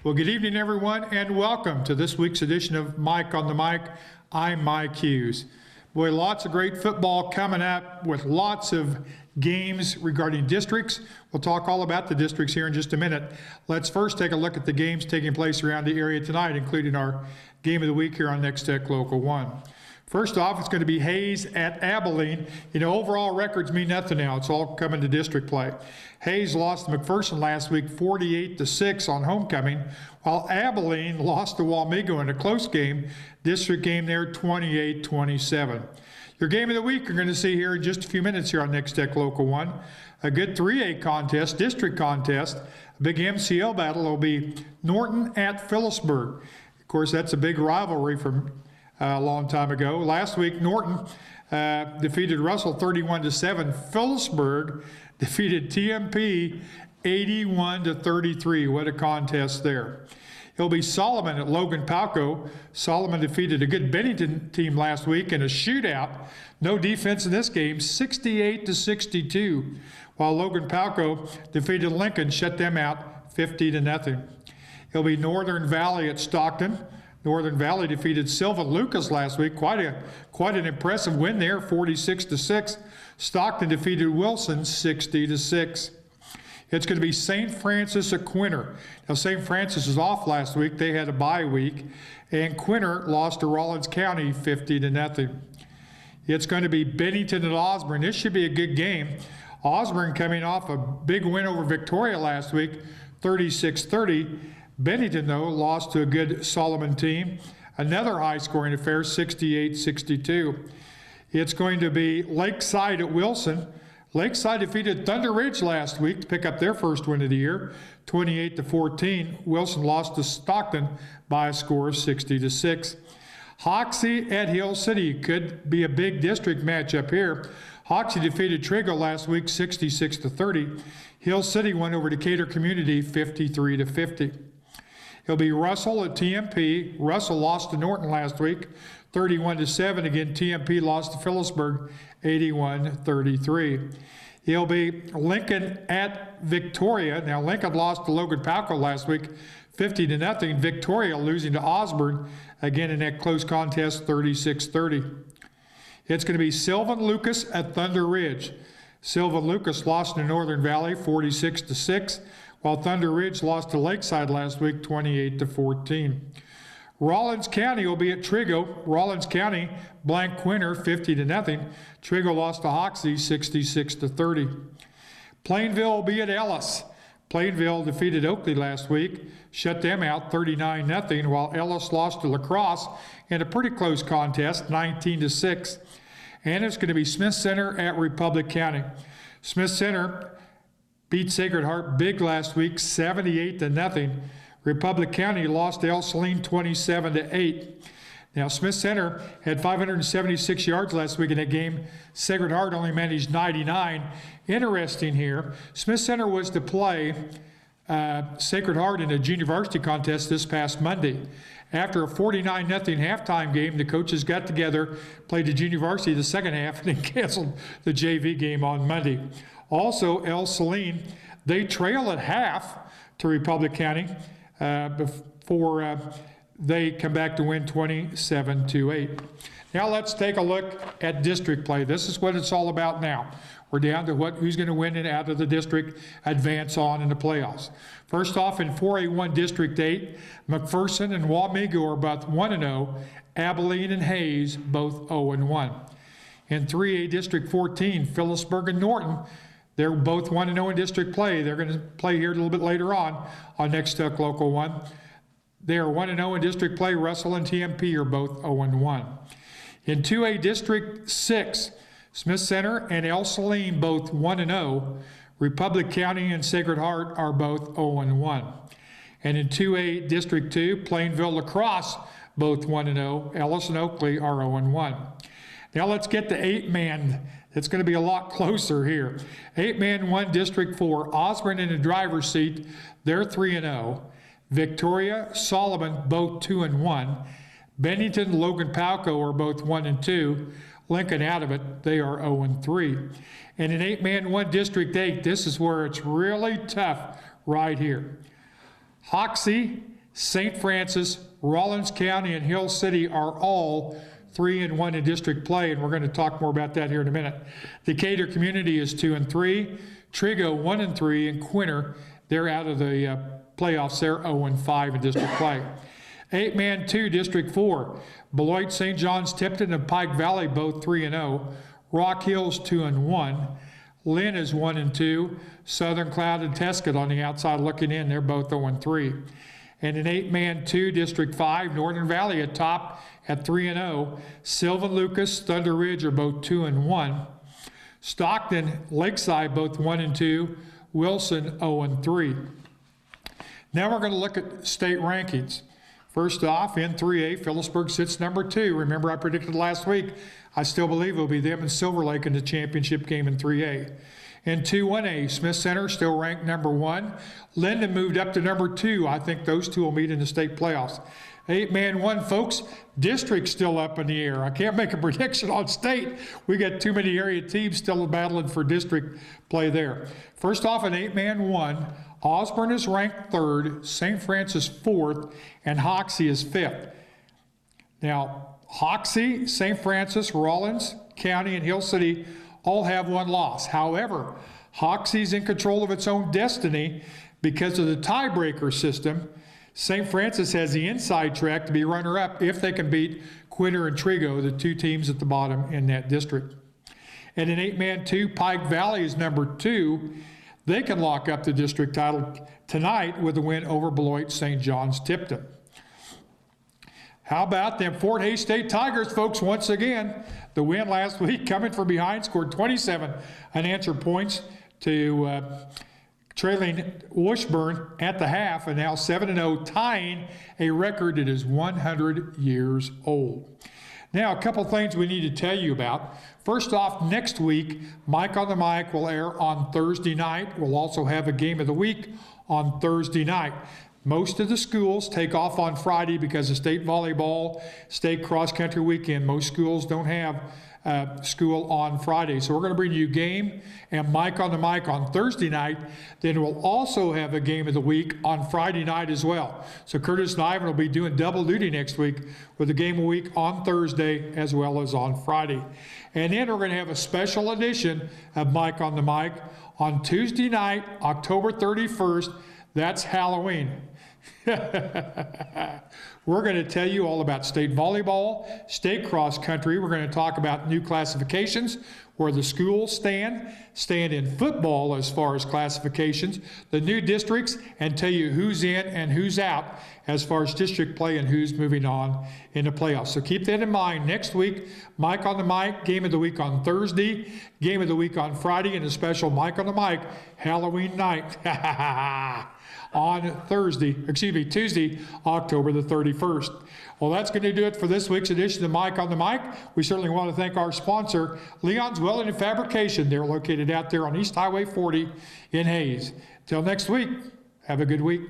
Well, good evening, everyone, and welcome to this week's edition of Mike on the Mic. I'm Mike Hughes. Boy, lots of great football coming up with lots of games regarding districts. We'll talk all about the districts here in just a minute. Let's first take a look at the games taking place around the area tonight, including our game of the week here on Nex-Tech Local 1. First off, it's going to be Hayes at Abilene. You know, overall records mean nothing now. It's all coming to district play. Hayes lost to McPherson last week 48-6 on homecoming, while Abilene lost to Wamego in a close game. District game there 28-27. Your game of the week you're going to see here in just a few minutes here on Nex-Tech Local 1. A good 3A contest, district contest. A big MCL battle will be Norton at Phillipsburg. Of course, that's a big rivalry from a long time ago. Last week, Norton defeated Russell 31-7. Phillipsburg defeated TMP 81-33. What a contest there. It'll be Solomon at Logan Palco. Solomon defeated a good Bennington team last week in a shootout. No defense in this game, 68-62. While Logan Palco defeated Lincoln, shut them out 50-0. It'll be Northern Valley at Stockton. Northern Valley defeated Sylvan Lucas last week. Quite an impressive win there, 46-6. Stockton defeated Wilson 60-6. It's going to be St. Francis at Quinter. Now, St. Francis was off last week. They had a bye week. And Quinter lost to Rawlins County 50-0. It's going to be Bennington at Osborne. This should be a good game. Osborne coming off a big win over Victoria last week, 36-30. Bennington, though, lost to a good Solomon team. Another high-scoring affair, 68-62. It's going to be Lakeside at Wilson. Lakeside defeated Thunder Ridge last week to pick up their first win of the year, 28-14. Wilson lost to Stockton by a score of 60-6. Hoxie at Hill City could be a big district matchup here. Hoxie defeated Trigo last week, 66-30. Hill City went over Decatur Community, 53-50. It'll be Russell at TMP. Russell lost to Norton last week, 31-7. Again, TMP lost to Phillipsburg, 81-33. It'll be Lincoln at Victoria. Now, Lincoln lost to Logan Palco last week, 50-0. Victoria losing to Osborne, again in that close contest, 36-30. It's going to be Sylvan Lucas at Thunder Ridge. Sylvan Lucas lost to Northern Valley, 46-6. While Thunder Ridge lost to Lakeside last week, 28-14. Rawlins County will be at Trigo. Rawlins County blanked Quinter, 50-0. Trigo lost to Hoxie, 66-30. Plainville will be at Ellis. Plainville defeated Oakley last week, shut them out 39-0, while Ellis lost to La Crosse in a pretty close contest, 19-6. And it's going to be Smith Center at Republic County. Smith Center beat Sacred Heart big last week, 78-0. Republic County lost to El Saline 27-8. Now, Smith Center had 576 yards last week in that game. Sacred Heart only managed 99. Interesting here, Smith Center was to play Sacred Heart in a junior varsity contest this past Monday. After a 49-0 halftime game, the coaches got together, played the junior varsity the second half, and then canceled the JV game on Monday. Also, El Saline, they trail at half to Republic County before they come back to win 27-8. Now let's take a look at district play. This is what it's all about now. We're down to who's going to win it out of the district, advance on in the playoffs. First off, in 4A1 District 8, McPherson and Wamego are both 1-0. Abilene and Hayes both 0-1. In 3A District 14, Phillipsburg and Norton, they're both 1-0 in district play. They're going to play here a little bit later on Nex-Tech Local 1. They are 1-0 in district play. Russell and TMP are both 0-1. In 2A District 6, Smith Center and El Saline both 1-0. Republic County and Sacred Heart are both 0-1. And in 2A District 2, Plainville, La Crosse both 1-0. Ellis and Oakley are 0-1. Now let's get to 8-man. It's going to be a lot closer here. 8-man 1 District 4. Osborne in the driver's seat. They're 3-0. Victoria, Solomon, both 2-1. Bennington, Logan Palco are both 1-2. Lincoln out of it, they are 0-3. And in 8-man 1 District 8, this is where it's really tough right here. Hoxie St. Francis, Rawlins County, and Hill City are all 3-1 in district play, and we're going to talk more about that here in a minute. Decatur Community is 2-3, Trigo 1-3, and Quinter, they're out of the playoffs. They're 0-5 in district play. 8-man 2, District 4, Beloit, St. John's, Tipton, and Pike Valley both 3-0. Rock Hills 2-1. Lynn is 1-2. Southern Cloud and Tescott on the outside looking in, they're both 0-3. And in 8-man 2, District 5, Northern Valley atop at 3-0. Sylvan Lucas, Thunder Ridge are both 2-1. Stockton, Lakeside both 1-2. Wilson 0-3. Now we're going to look at state rankings. First off, in 3A, Phillipsburg sits number 2. Remember, I predicted last week, I still believe it'll be them and Silver Lake in the championship game in 3A. In 2-1A, Smith Center still ranked number 1. Linden moved up to number 2. I think those two will meet in the state playoffs. 8-man 1, folks, district's still up in the air. I can't make a prediction on state. We got too many area teams still battling for district play there. First off, in 8-man 1, Osborne is ranked 3rd, St. Francis 4th, and Hoxie is 5th. Now, Hoxie, St. Francis, Rawlins County, and Hill City all have 1 loss. However, Hoxie's in control of its own destiny because of the tiebreaker system. St. Francis has the inside track to be runner-up if they can beat Quinter and Trigo, the 2 teams at the bottom in that district. And in 8-man 2, Pike Valley is number 2. They can lock up the district title tonight with a win over Beloit, St. John's, Tipton. How about them Fort Hays State Tigers, folks, once again. The win last week, coming from behind, scored 27 unanswered points to trailing Washburn at the half, and now 7-0, tying a record that is 100 years old. Now, a couple things we need to tell you about. First off, next week, Mike on the Mic will air on Thursday night. We'll also have a game of the week on Thursday night. Most of the schools take off on Friday because of state volleyball, state cross-country weekend. Most schools don't have school on Friday. So we're going to bring you game and Mike on the Mic on Thursday night. Then we'll also have a game of the week on Friday night as well. So Curtis and Ivan will be doing double duty next week with a game of the week on Thursday as well as on Friday. And then we're going to have a special edition of Mike on the Mic on Tuesday night, October 31st. That's Halloween. We're going to tell you all about state volleyball, state cross country. We're going to talk about new classifications, where the schools stand in football as far as classifications, the new districts, and tell you who's in and who's out as far as district play and who's moving on in the playoffs. So keep that in mind. Next week, Mike on the Mic, game of the week on Thursday, game of the week on Friday, and a special Mike on the Mic Halloween night. On Tuesday, October the 31st. Well, that's going to do it for this week's edition of Mike on the Mic. We certainly want to thank our sponsor, Leon's Welding and Fabrication. They're located out there on East Highway 40 in Hayes. Till next week, have a good week.